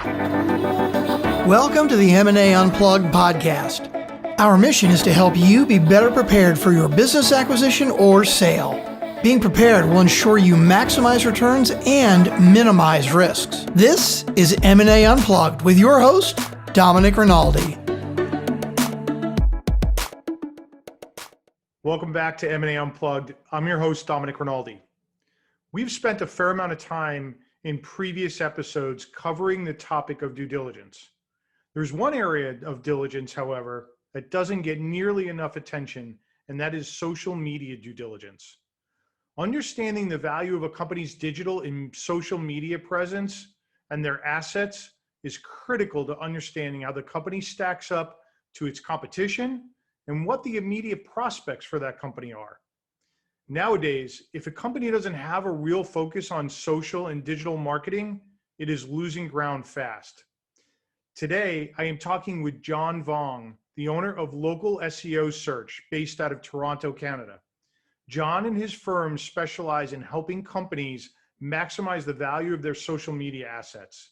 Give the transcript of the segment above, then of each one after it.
Welcome to the M&A Unplugged podcast. Our mission is to help you be better prepared for your business acquisition or sale. Being prepared will ensure you maximize returns and minimize risks. This is M&A Unplugged with your host, Dominic Rinaldi. Welcome back to M&A Unplugged. I'm your host, Dominic Rinaldi. We've spent a fair amount of time in previous episodes covering the topic of due diligence. There's one area of diligence, however, that doesn't get nearly enough attention, and that is social media due diligence. Understanding the value of a company's digital and social media presence and their assets is critical to understanding how the company stacks up to its competition and what the immediate prospects for that company are. Nowadays, if a company doesn't have a real focus on social and digital marketing, it is losing ground fast. Today, I am talking with John Vuong, the owner of Local SEO Search based out of Toronto, Canada. John and his firm specialize in helping companies maximize the value of their social media assets.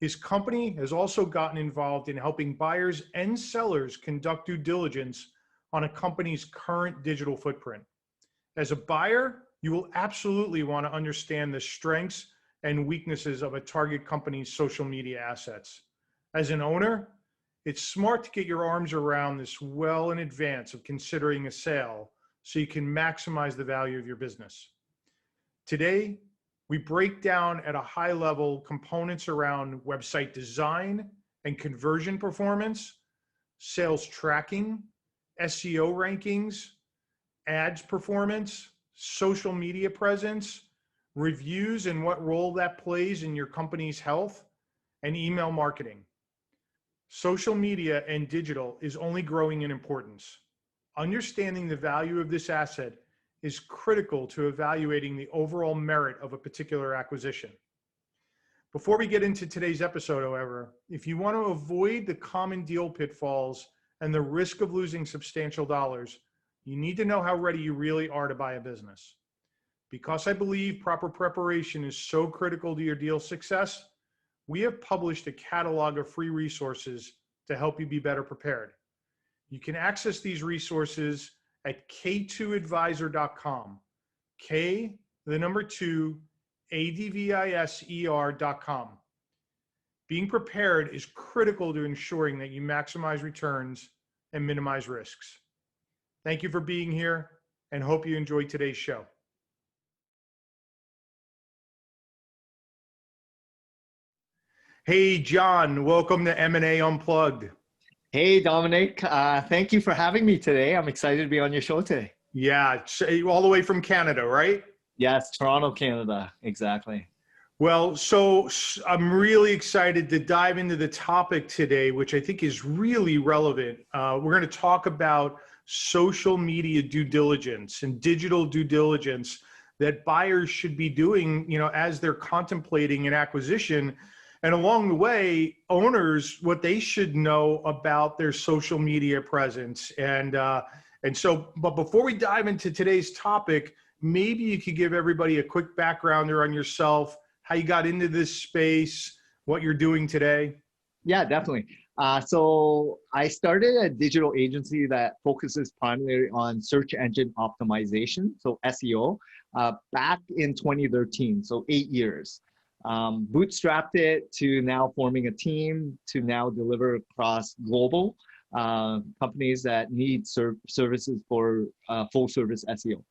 His company has also gotten involved in helping buyers and sellers conduct due diligence on a company's current digital footprint. As a buyer, you will absolutely want to understand the strengths and weaknesses of a target company's social media assets. As an owner, it's smart to get your arms around this well in advance of considering a sale so you can maximize the value of your business. Today, we break down at a high level components around website design and conversion performance, sales tracking, SEO rankings, ads performance, social media presence, reviews and what role that plays in your company's health, and email marketing. Social media and digital is only growing in importance. Understanding the value of this asset is critical to evaluating the overall merit of a particular acquisition. Before we get into today's episode, however, if you want to avoid the common deal pitfalls and the risk of losing substantial dollars, you need to know how ready you really are to buy a business. Because I believe proper preparation is so critical to your deal success, we have published a catalog of free resources to help you be better prepared. You can access these resources at 𝐃2advisor.com, 𝐾2advisor.com. Being prepared is critical to ensuring that you maximize returns and minimize risks. Thank you for being here and hope you enjoyed today's show. Hey, John, welcome to M&A Unplugged. Hey, Dominic. Thank you for having me today. I'm excited to be on your show today. Yeah, all the way from Canada, right? Yes, Toronto, Canada. Exactly. Well, so I'm really excited to dive into the topic today, which I think is really relevant. We're going to talk about social media due diligence and digital due diligence that buyers should be doing, as they're contemplating an acquisition. And along the way, owners, what they should know about their social media presence. But before we dive into today's topic, maybe you could give everybody a quick backgrounder on yourself, how you got into this space, what you're doing today. Yeah, definitely. So I started a digital agency that focuses primarily on search engine optimization, so SEO, back in 2013, so 8 years. Bootstrapped it to now forming a team to now deliver across global companies that need services for full service SEO.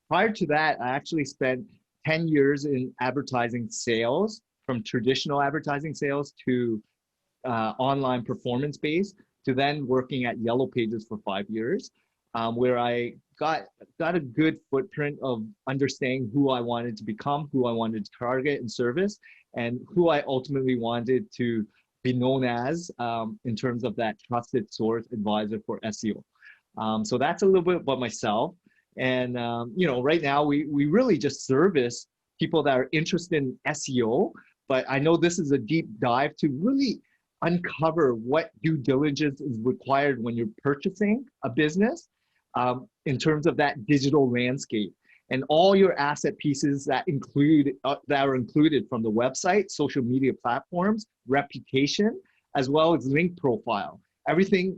Prior to that, I actually spent 10 years in advertising sales, from traditional advertising sales to online performance based, to then working at Yellow Pages for 5 years, where I got a good footprint of understanding who I wanted to become, who I wanted to target and service, and who I ultimately wanted to be known as in terms of that trusted source advisor for SEO. So that's a little bit about myself. And right now we really just service people that are interested in SEO, but I know this is a deep dive to really uncover what due diligence is required when you're purchasing a business in terms of that digital landscape. and all your asset pieces that are included from the website, social media platforms, reputation, as well as link profile. Everything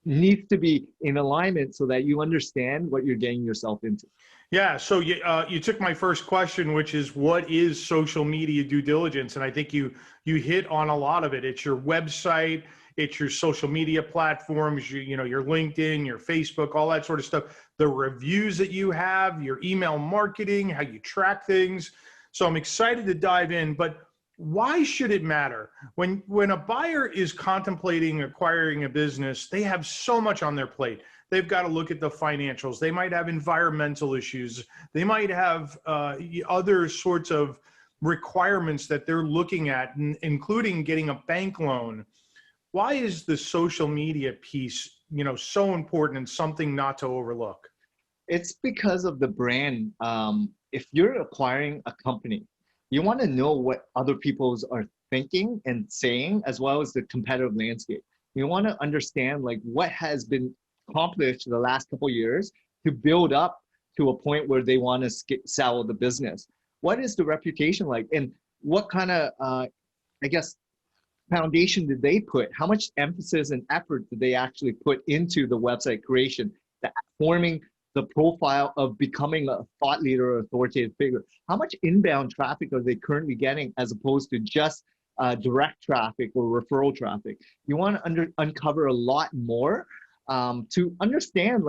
needs to be in alignment so that you understand what you're getting yourself into. Yeah, so you took my first question, which is what is social media due diligence? And I think you hit on a lot of it. It's your website, it's your social media platforms, your LinkedIn, your Facebook, all that sort of stuff. The reviews that you have, your email marketing, how you track things. So I'm excited to dive in, but why should it matter? When a buyer is contemplating acquiring a business, they have so much on their plate. They've got to look at the financials. They might have environmental issues. They might have other sorts of requirements that they're looking at, including getting a bank loan. Why is the social media piece, so important and something not to overlook? It's because of the brand. If you're acquiring a company, you want to know what other people are thinking and saying, as well as the competitive landscape. You want to understand what has been accomplished the last couple of years to build up to a point where they want to sell the business. What is the reputation like, and what kind of, foundation did they put? How much emphasis and effort did they actually put into the website creation, forming the profile of becoming a thought leader or authoritative figure? How much inbound traffic are they currently getting as opposed to just direct traffic or referral traffic? You want to uncover a lot more to understand,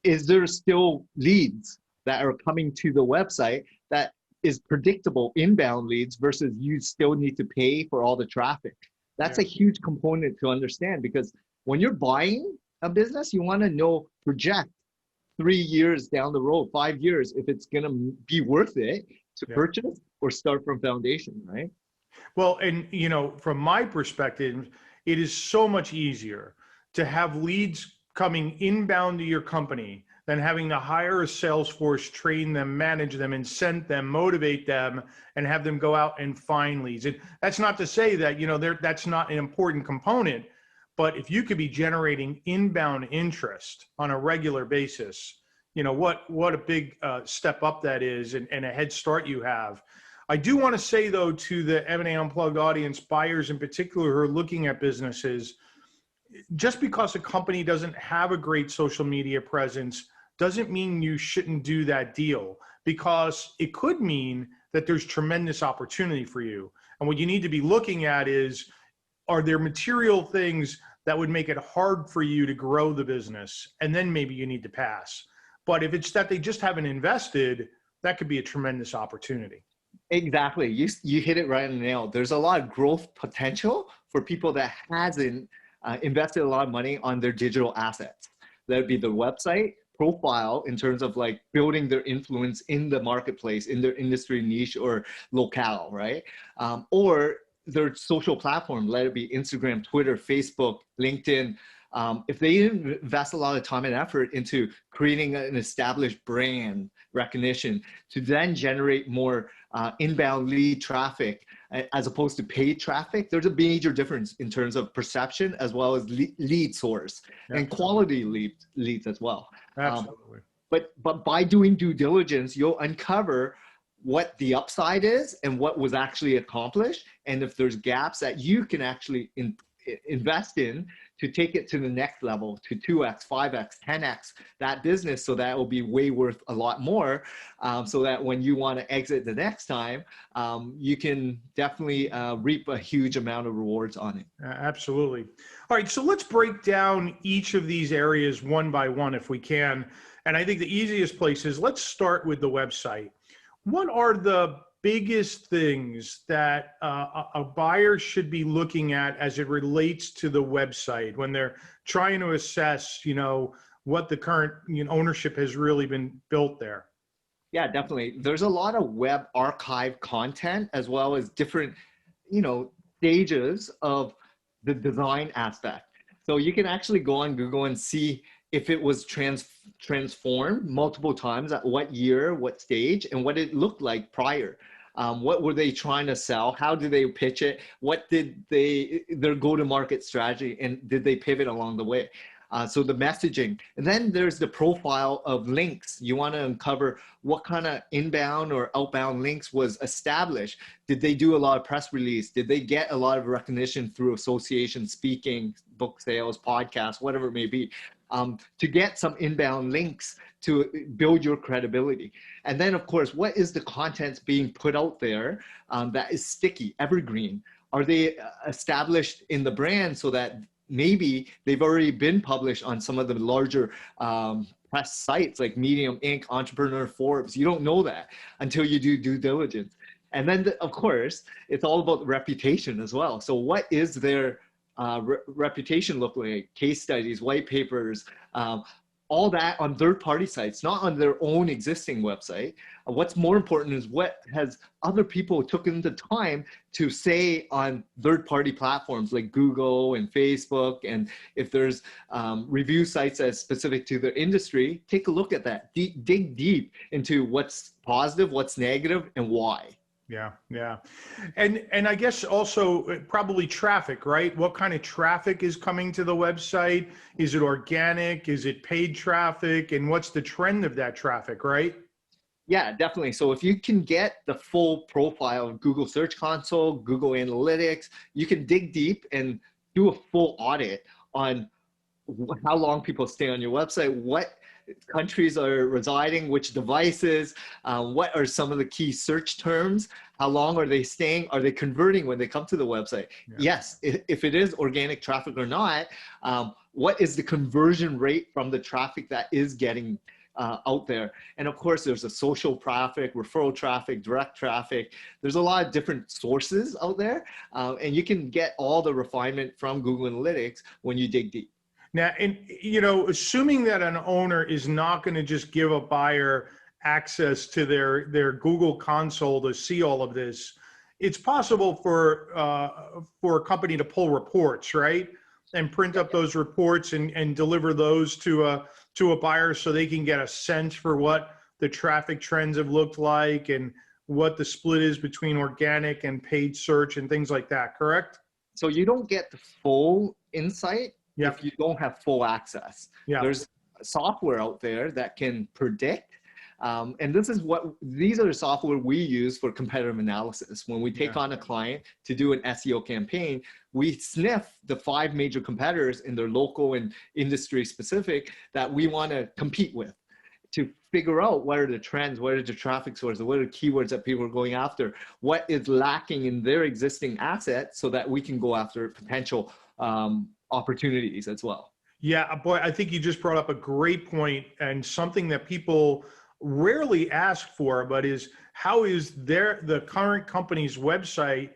is there still leads that are coming to the website that is predictable inbound leads versus you still need to pay for all the traffic? That's a huge component to understand, because when you're buying a business, you want to project 3 years down the road, 5 years, if it's going to be worth it to purchase or start from foundation, right? Well, and from my perspective, it is so much easier to have leads coming inbound to your company than having to hire a sales force, train them, manage them, incent them, motivate them, and have them go out and find leads. And that's not to say that, that's not an important component, but if you could be generating inbound interest on a regular basis, what a big step up that is, and a head start you have. I do want to say, though, to the M&A Unplugged audience, buyers in particular who are looking at businesses, just because a company doesn't have a great social media presence doesn't mean you shouldn't do that deal, because it could mean that there's tremendous opportunity for you. And what you need to be looking at is, are there material things that would make it hard for you to grow the business? And then maybe you need to pass. But if it's that they just haven't invested, that could be a tremendous opportunity. Exactly. You hit it right on the nail. There's a lot of growth potential for people that hasn't invested a lot of money on their digital assets. That would be the website, profile in terms of building their influence in the marketplace, in their industry niche or locale, right? Or their social platform, let it be Instagram, Twitter, Facebook, LinkedIn. If they invest a lot of time and effort into creating an established brand recognition to then generate more inbound lead traffic as opposed to paid traffic, there's a major difference in terms of perception as well as lead source and quality leads as well. Absolutely. But by doing due diligence, you'll uncover what the upside is and what was actually accomplished, and if there's gaps that you can actually invest in to take it to the next level, to 2x, 5x, 10x that business, so that it will be way worth a lot more, so that when you want to exit the next time, you can definitely reap a huge amount of rewards on it. Absolutely. All right, so let's break down each of these areas one by one if we can. And I think the easiest place is, let's start with the website. What are the biggest things that a buyer should be looking at as it relates to the website when they're trying to assess, what the current ownership has really been built there? Yeah, definitely. There's a lot of web archive content as well as different, stages of the design aspect. So you can actually go on Google and see if it was transformed multiple times, at what year, what stage, and what it looked like prior. What were they trying to sell? How did they pitch it? What did their go-to-market strategy, and did they pivot along the way? So the messaging, and then there's the profile of links. You want to uncover what kind of inbound or outbound links was established. Did they do a lot of press release? Did they get a lot of recognition through association, speaking, book sales, podcasts, whatever it may be, to get some inbound links to build your credibility? And then, of course, what is the content being put out there that is sticky, evergreen? Are they established in the brand so that maybe they've already been published on some of the larger press sites like Medium, Inc., Entrepreneur, Forbes? You don't know that until you do due diligence. And then, of course, it's all about reputation as well. So what is their reputation look like? Case studies, white papers, all that on third-party sites, not on their own existing website. What's more important is what has other people taken the time to say on third-party platforms like Google and Facebook. And if there's review sites that's specific to their industry, take a look at that. Dig deep into what's positive, what's negative, and why. Yeah, yeah. And I guess also probably traffic, right? What kind of traffic is coming to the website? Is it organic? Is it paid traffic? And what's the trend of that traffic, right? Yeah, definitely. So if you can get the full profile of Google Search Console, Google Analytics, you can dig deep and do a full audit on how long people stay on your website, what countries are residing, which devices, what are some of the key search terms, how long are they staying, are they converting when they come to the website? Yeah. Yes, if it is organic traffic or not, what is the conversion rate from the traffic that is getting out there? And of course, there's a social traffic, referral traffic, direct traffic. There's a lot of different sources out there, and you can get all the refinement from Google Analytics when you dig deep. Now, and you know, assuming that an owner is not going to just give a buyer access to their Google console to see all of this, it's possible for a company to pull reports, right, and print up those reports and deliver those to a buyer so they can get a sense for what the traffic trends have looked like and what the split is between organic and paid search and things like that. Correct? So you don't get the full insight. Yep. If you don't have full access. Yep. There's software out there that can predict. And these are the software we use for competitive analysis. When we take on a client to do an SEO campaign, we sniff the 5 major competitors in their local and industry specific that we want to compete with, to figure out what are the trends, what are the traffic sources, what are the keywords that people are going after, what is lacking in their existing assets so that we can go after potential opportunities as well. Yeah, boy, I think you just brought up a great point, and something that people rarely ask for, but is how is the current company's website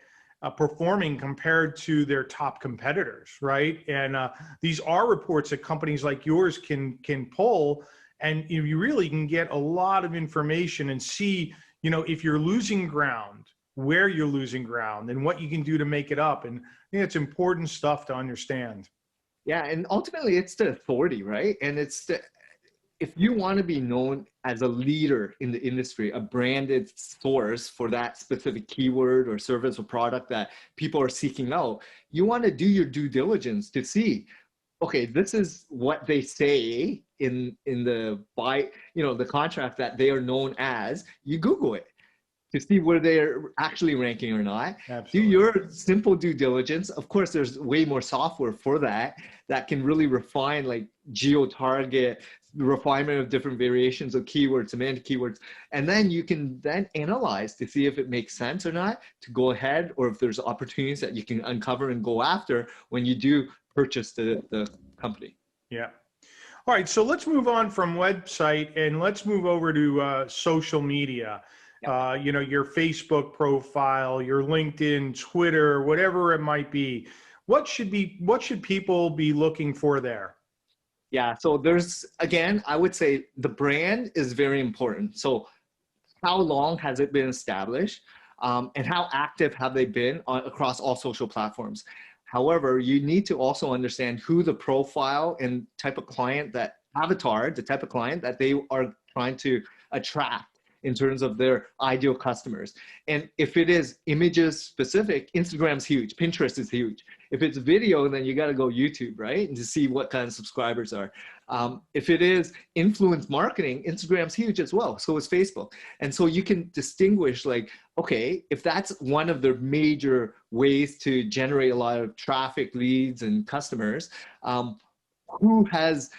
performing compared to their top competitors, right? And these are reports that companies like yours can pull, and you really can get a lot of information and see, you know, if you're losing ground, where you're losing ground, and what you can do to make it up. And I think it's important stuff to understand. Yeah, and ultimately it's the authority, right? And if you want to be known as a leader in the industry, a branded source for that specific keyword or service or product that people are seeking out, you want to do your due diligence to see, okay, this is what they say in the the contract that they are known as. You Google it to see where they're actually ranking or not. Absolutely. Do your simple due diligence. Of course, there's way more software for that can really refine, like geo-target, the refinement of different variations of keywords, semantic keywords. And then you can then analyze to see if it makes sense or not to go ahead, or if there's opportunities that you can uncover and go after when you do purchase the company. Yeah. All right, so let's move on from website and let's move over to social media. You know, your Facebook profile, your LinkedIn, Twitter, whatever it might be. What should people be looking for there? Yeah, so there's, again, I would say the brand is very important. So how long has it been established, and how active have they been across all social platforms? However, you need to also understand who the profile and type of client, that avatar, the type of client that they are trying to attract in terms of their ideal customers. And if it is images specific, Instagram's huge, Pinterest is huge. If it's video, then you got to go YouTube, right? And to see what kind of subscribers are. If it is influence marketing, Instagram's huge as well. So is Facebook. And so you can distinguish like, okay, if that's one of the major ways to generate a lot of traffic, leads, and customers, who has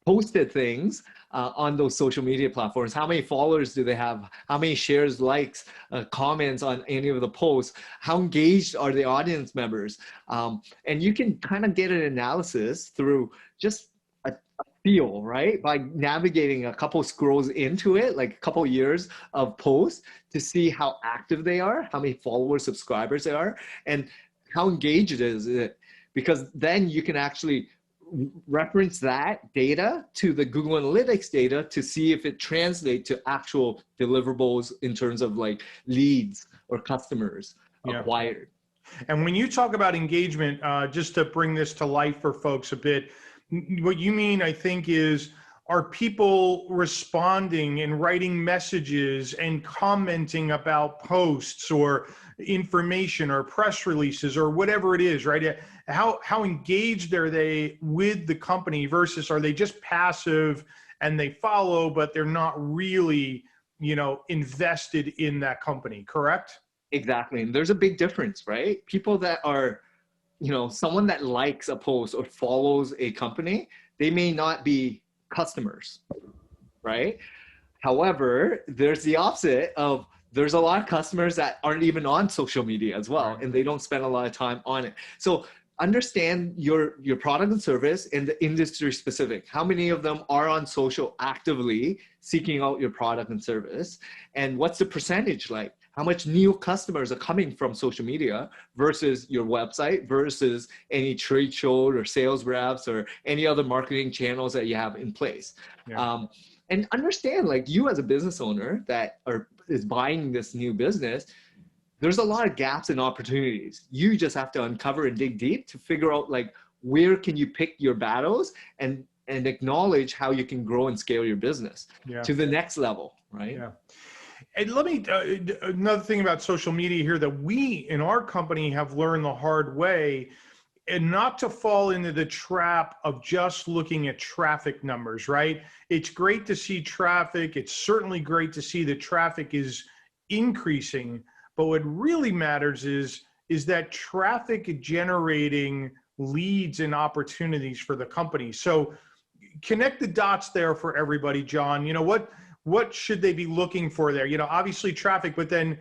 posted things on those social media platforms? How many followers do they have? How many shares, likes, comments on any of the posts? How engaged are the audience members? And you can kind of get an analysis through just a feel, right? By navigating a couple scrolls into it, like a couple years of posts, to see how active they are, how many followers, subscribers they are, and how engaged it is. Because then you can actually reference that data to the Google Analytics data to see if it translates to actual deliverables in terms of like leads or customers acquired. And when you talk about engagement, just to bring this to life for folks a bit, what you mean, I think, is are people responding and writing messages and commenting about posts or information or press releases or whatever it is, right? How engaged are they with the company versus are they just passive and they follow, but they're not really, invested in that company, correct? Exactly. And there's a big difference, right? People that are, someone that likes a post or follows a company, they may not be customers, right? However, there's the opposite of there's a lot of customers that aren't even on social media as well, and they don't spend a lot of time on it. So understand your product and service and the industry specific. How many of them are on social actively seeking out your product and service? And what's the percentage like? How much new customers are coming from social media versus your website versus any trade show or sales reps or any other marketing channels that you have in place? Yeah. And understand, like you as a business owner that is buying this new business, there's a lot of gaps and opportunities. You just have to uncover and dig deep to figure out like where can you pick your battles and acknowledge how you can grow and scale your business to the next level, right? Yeah. And let me, another thing about social media here that we in our company have learned the hard way, and not to fall into the trap of just looking at traffic numbers, right? It's great to see traffic. It's certainly great to see that traffic is increasing, but what really matters is that traffic generating leads and opportunities for the company. So connect the dots there for everybody, John. What should they be looking for there? Obviously traffic, but then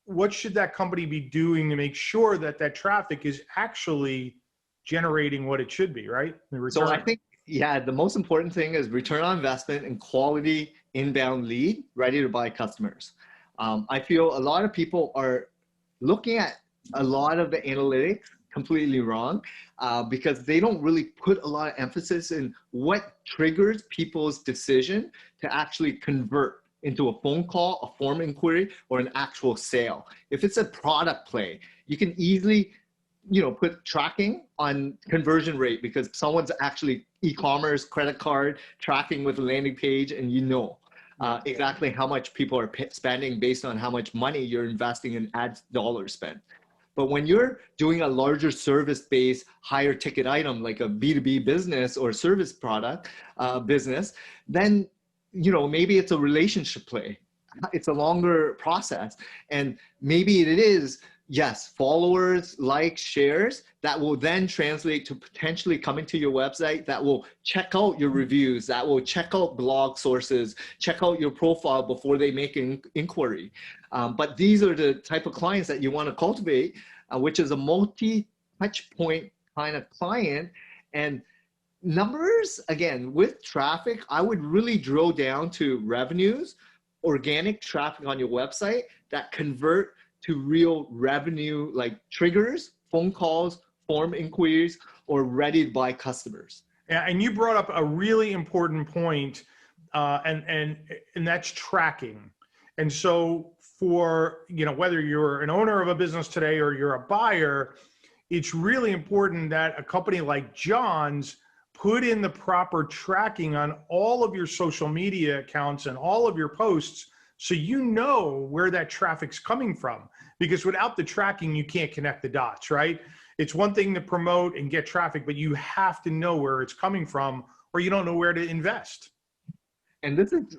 what should that company be doing to make sure that that traffic is actually generating what it should be, right? So I think, the most important thing is return on investment and quality inbound lead ready to buy customers. I feel a lot of people are looking at a lot of the analytics completely wrong because they don't really put a lot of emphasis in what triggers people's decision to actually convert into a phone call, a form inquiry, or an actual sale. If it's a product play, you can easily put tracking on conversion rate because someone's actually e-commerce, credit card, tracking with a landing page, and exactly how much people are spending based on how much money you're investing in ad dollars spent. But when you're doing a larger service-based, higher ticket item, like a B2B business or service product business, then, maybe it's a relationship play. It's a longer process. And maybe it is, yes, followers, likes, shares, that will then translate to potentially coming to your website, that will check out your reviews, that will check out blog sources, check out your profile before they make an inquiry. But these are the type of clients that you want to cultivate, which is a multi-touch point kind of client. And numbers, again, with traffic, I would really drill down to revenues, organic traffic on your website that convert to real revenue, like triggers, phone calls, form inquiries, or ready to buy customers. Yeah, and you brought up a really important point, and that's tracking. And so for, whether you're an owner of a business today or you're a buyer, it's really important that a company like John's put in the proper tracking on all of your social media accounts and all of your posts So you know where that traffic's coming from, because without the tracking, you can't connect the dots, right? It's one thing to promote and get traffic, but you have to know where it's coming from, or you don't know where to invest. And this is,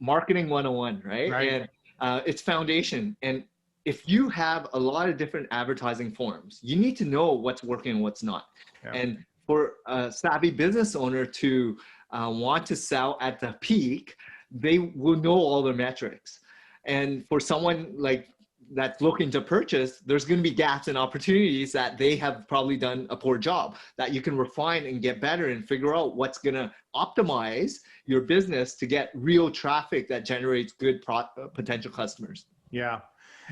marketing 101, right? Right. And it's foundation. And if you have a lot of different advertising forms, you need to know what's working and what's not. Yeah. And for a savvy business owner to want to sell at the peak, they will know all the metrics. And for someone like that's looking to purchase, there's going to be gaps and opportunities that they have probably done a poor job, that you can refine and get better and figure out what's going to optimize your business to get real traffic that generates good potential customers. Yeah.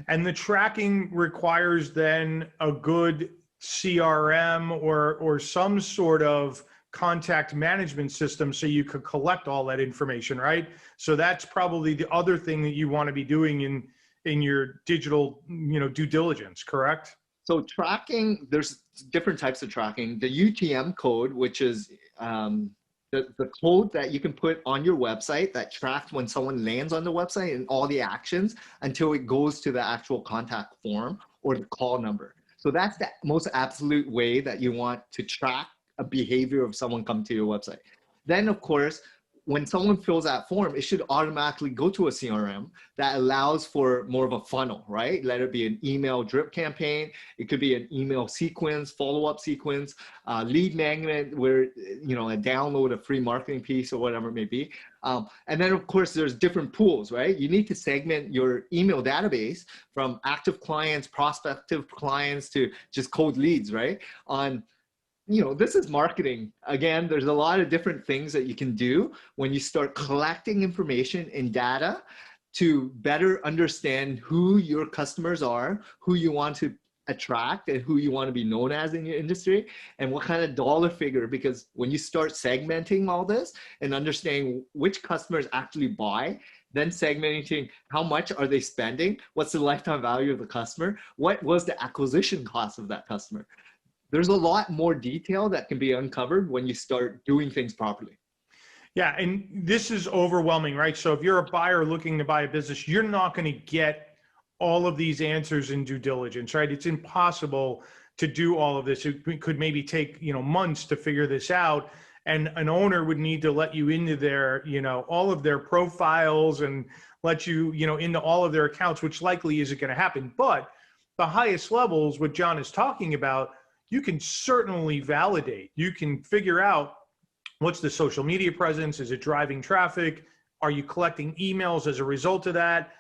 And the tracking requires then a good CRM or some sort of contact management system so you could collect all that information, right? So that's probably the other thing that you want to be doing in your digital, due diligence, correct? So tracking, there's different types of tracking. The UTM code, which is the code that you can put on your website that tracks when someone lands on the website and all the actions until it goes to the actual contact form or the call number. So that's the most absolute way that you want to track a behavior of someone come to your website. Then, of course, when someone fills that form, it should automatically go to a CRM that allows for more of a funnel, right? Let it be an email drip campaign. It could be an email sequence, follow-up sequence, lead magnet where, a download, a free marketing piece or whatever it may be. And then of course there's different pools, right? You need to segment your email database from active clients, prospective clients to just cold leads, right? This is marketing. Again, there's a lot of different things that you can do when you start collecting information and data to better understand who your customers are, who you want to attract and who you want to be known as in your industry, and what kind of dollar figure, because when you start segmenting all this and understanding which customers actually buy, then segmenting how much are they spending, what's the lifetime value of the customer, what was the acquisition cost of that customer. There's a lot more detail that can be uncovered when you start doing things properly. Yeah, and this is overwhelming, right? So if you're a buyer looking to buy a business, you're not going to get all of these answers in due diligence, right? It's impossible to do all of this. It could maybe take, months to figure this out. And an owner would need to let you into their, all of their profiles and let you, into all of their accounts, which likely isn't going to happen. But the highest levels, what John is talking about, you can certainly validate. You can figure out what's the social media presence. Is it driving traffic? Are you collecting emails as a result of that?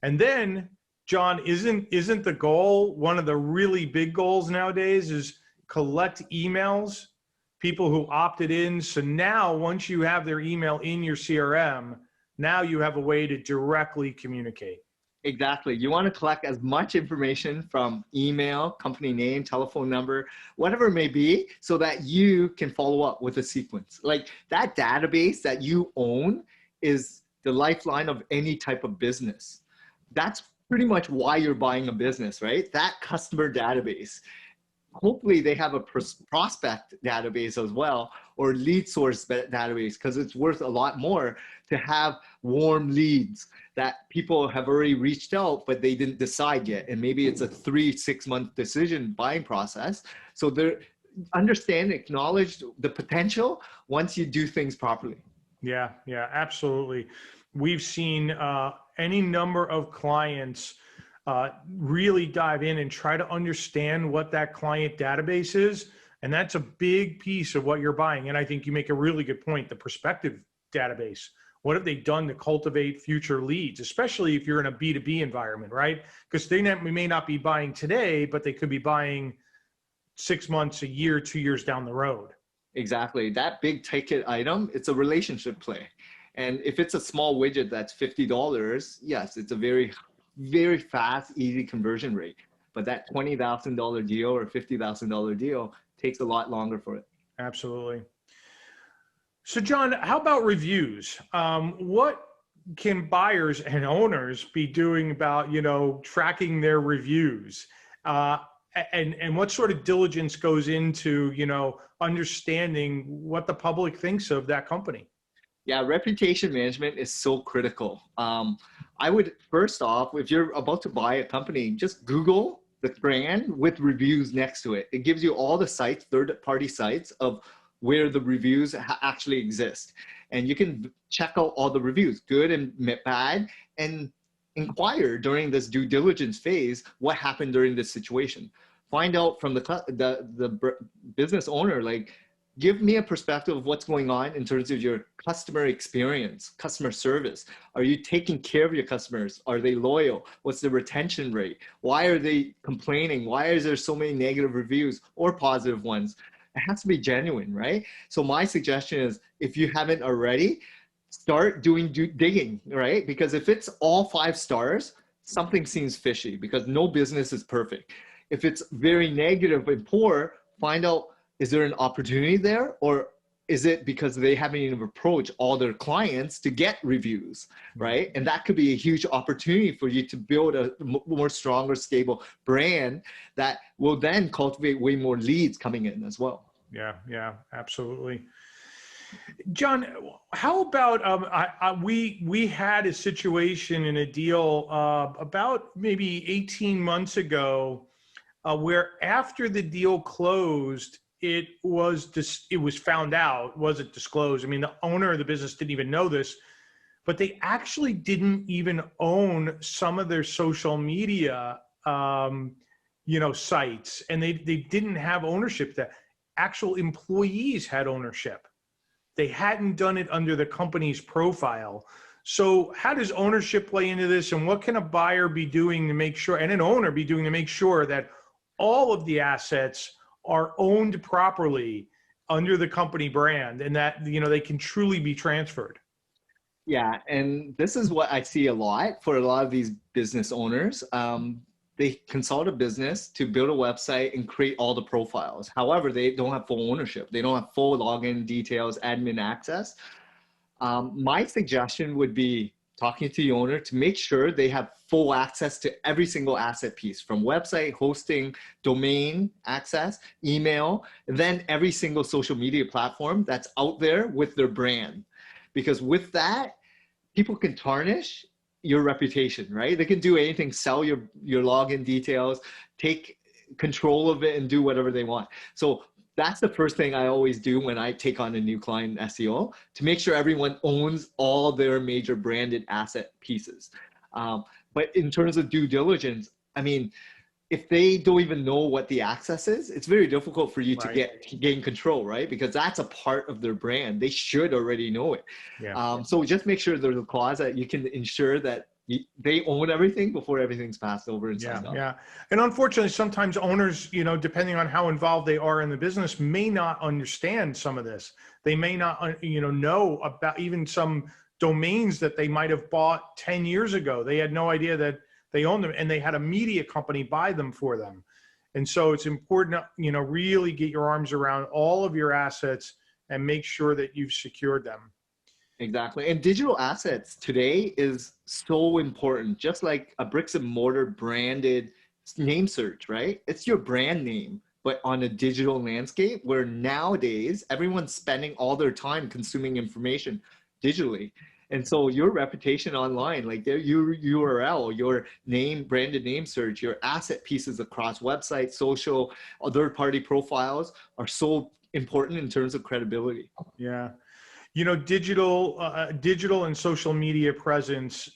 And then, John, isn't the goal, one of the really big goals nowadays is collect emails, people who opted in. So now once you have their email in your CRM, now you have a way to directly communicate. Exactly. You want to collect as much information from email, company name, telephone number, whatever it may be, so that you can follow up with a sequence. Like that database that you own is the lifeline of any type of business. That's pretty much why you're buying a business, right? That customer database. Hopefully they have a prospect database as well, or lead source database, because it's worth a lot more to have warm leads that people have already reached out, but they didn't decide yet. And maybe it's a 3-6 month decision buying process. So they understand, acknowledge the potential once you do things properly. Yeah, absolutely. We've seen any number of clients really dive in and try to understand what that client database is. And that's a big piece of what you're buying. And I think you make a really good point, the prospective database. What have they done to cultivate future leads, especially if you're in a B2B environment, right? Because they may not be buying today, but they could be buying 6 months, a year, 2 years down the road. Exactly. That big ticket item, it's a relationship play. And if it's a small widget that's $50, yes, it's a very, very fast, easy conversion rate. But that $20,000 deal or $50,000 deal takes a lot longer for it. Absolutely. So John, how about reviews? What can buyers and owners be doing about, tracking their reviews? And what sort of diligence goes into, understanding what the public thinks of that company? Yeah, reputation management is so critical. I would, first off, if you're about to buy a company, just Google the brand with reviews next to it. It gives you all the sites, third-party sites of where the reviews actually exist. And you can check out all the reviews, good and bad, and inquire during this due diligence phase what happened during this situation. Find out from the business owner, like, give me a perspective of what's going on in terms of your customer experience, customer service. Are you taking care of your customers? Are they loyal? What's the retention rate? Why are they complaining? Why is there so many negative reviews or positive ones? It has to be genuine, right? So my suggestion is, if you haven't already, start doing digging, right? Because if it's all 5 stars, something seems fishy, because no business is perfect. If it's very negative and poor, find out, is there an opportunity there, or is it because they haven't even approached all their clients to get reviews, right? And that could be a huge opportunity for you to build a more stronger, stable brand that will then cultivate way more leads coming in as well. Yeah, yeah, absolutely. John, how about we had a situation in a deal about maybe 18 months ago where after the deal closed, it was found out, wasn't disclosed. I mean, the owner of the business didn't even know this, but they actually didn't even own some of their social media, sites, and they didn't have ownership. That actual employees had ownership. They hadn't done it under the company's profile. So how does ownership play into this, and what can a buyer be doing to make sure, and an owner be doing to make sure that all of the assets are owned properly under the company brand, and that, they can truly be transferred? Yeah, and this is what I see a lot for a lot of these business owners. They consult a business to build a website and create all the profiles. However, they don't have full ownership. They don't have full login details, admin access. My suggestion would be talking to the owner to make sure they have full access to every single asset piece, from website, hosting, domain access, email, and then every single social media platform that's out there with their brand. Because with that, people can tarnish your reputation, right? They can do anything, sell your login details, take control of it, and do whatever they want. So that's the first thing I always do when I take on a new client in SEO, to make sure everyone owns all their major branded asset pieces. But in terms of due diligence, I mean, if they don't even know what the access is, it's very difficult for you to gain control, right? Because that's a part of their brand. They should already know it. Yeah. So just make sure there's a clause that you can ensure that they own everything before everything's passed over and signed off. Yeah. And unfortunately, sometimes owners, depending on how involved they are in the business, may not understand some of this. They may not, know about even some domains that they might have bought 10 years ago. They had no idea that they own them, and they had a media company buy them for them. And so it's important to, really get your arms around all of your assets and make sure that you've secured them. Exactly. And digital assets today is so important, just like a bricks and mortar branded name search, right? It's your brand name, but on a digital landscape where nowadays everyone's spending all their time consuming information digitally. And so your reputation online, like your URL, your name, branded name search, your asset pieces across websites, social, third-party profiles are so important in terms of credibility. Yeah. Digital and social media presence,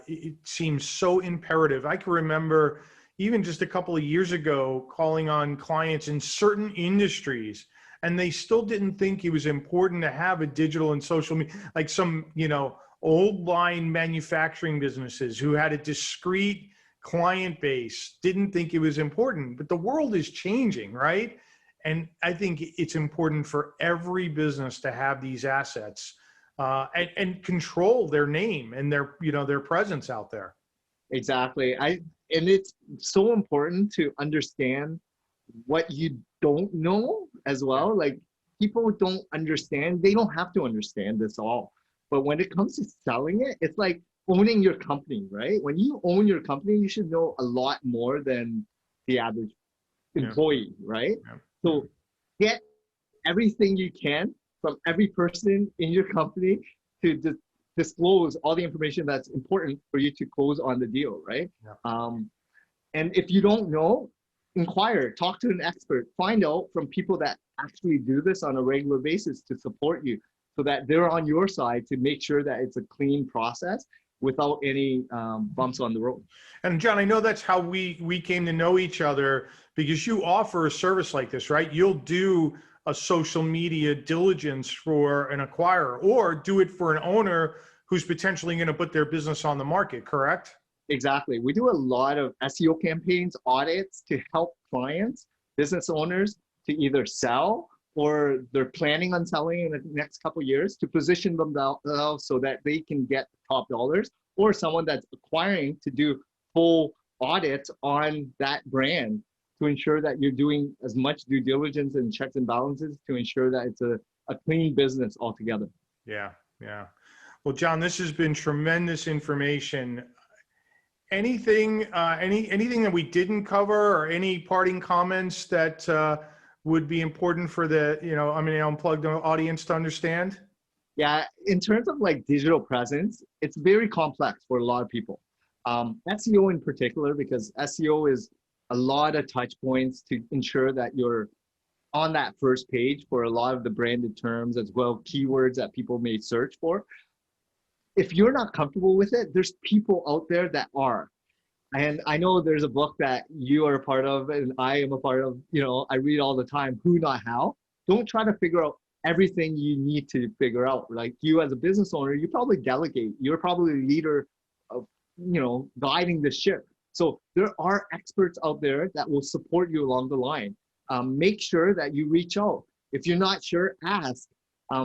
it seems so imperative. I can remember even just a couple of years ago calling on clients in certain industries, and they still didn't think it was important to have a digital and social media, like some, old line manufacturing businesses who had a discrete client base didn't think it was important. But the world is changing, right? And I think it's important for every business to have these assets and control their name and their presence out there. Exactly. And it's so important to understand what you don't know as well. Like, people don't understand. They don't have to understand this all. But when it comes to selling it, it's like owning your company, right? When you own your company, you should know a lot more than the average employee, right? Yeah. So get everything you can from every person in your company to disclose all the information that's important for you to close on the deal, right? Yeah. And if you don't know, inquire, talk to an expert, find out from people that actually do this on a regular basis to support you so that they're on your side to make sure that it's a clean process without any bumps on the road. And John, I know that's how we came to know each other, because you offer a service like this, right? You'll do a social media diligence for an acquirer, or do it for an owner who's potentially going to put their business on the market, correct? Exactly. We do a lot of SEO campaigns, audits to help clients, business owners to either sell or they're planning on selling in the next couple of years, to position themselves so that they can get top dollars, or someone that's acquiring to do full audits on that brand to ensure that you're doing as much due diligence and checks and balances to ensure that it's a clean business altogether. Yeah, yeah. Well, John, this has been tremendous information. Anything that we didn't cover, or any parting comments that would be important for the Unplugged audience to understand? Yeah, in terms of like digital presence, it's very complex for a lot of people. SEO in particular, because SEO is a lot of touch points to ensure that you're on that first page for a lot of the branded terms, as well keywords that people may search for. If you're not comfortable with it, there's people out there that are. And I know there's a book that you are a part of and I am a part of, I read all the time, Who Not How. Don't try to figure out everything you need to figure out. Like, you as a business owner, you probably delegate. You're probably a leader of, guiding the ship. So there are experts out there that will support you along the line. Make sure that you reach out. If you're not sure, ask.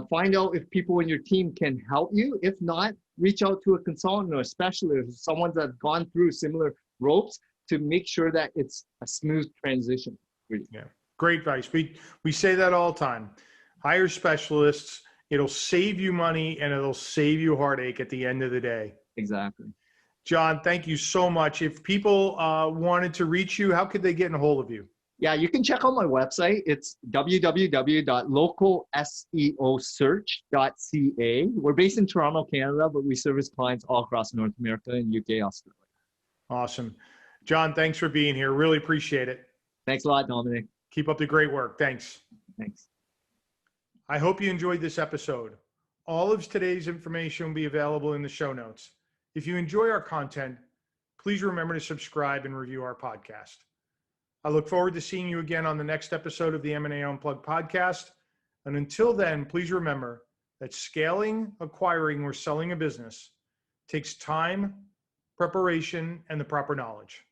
Find out if people in your team can help you. If not, reach out to a consultant or a specialist, someone that's gone through similar ropes, to make sure that it's a smooth transition for you. Yeah, great advice. We say that all the time. Hire specialists. It'll save you money and it'll save you heartache at the end of the day. Exactly. John, thank you so much. If people wanted to reach you, how could they get in a hold of you? Yeah, you can check out my website. It's www.localseosearch.ca. We're based in Toronto, Canada, but we service clients all across North America and UK, Australia. Awesome. John, thanks for being here. Really appreciate it. Thanks a lot, Dominic. Keep up the great work. Thanks. Thanks. I hope you enjoyed this episode. All of today's information will be available in the show notes. If you enjoy our content, please remember to subscribe and review our podcast. I look forward to seeing you again on the next episode of the M&A Unplugged podcast. And until then, please remember that scaling, acquiring, or selling a business takes time, preparation, and the proper knowledge.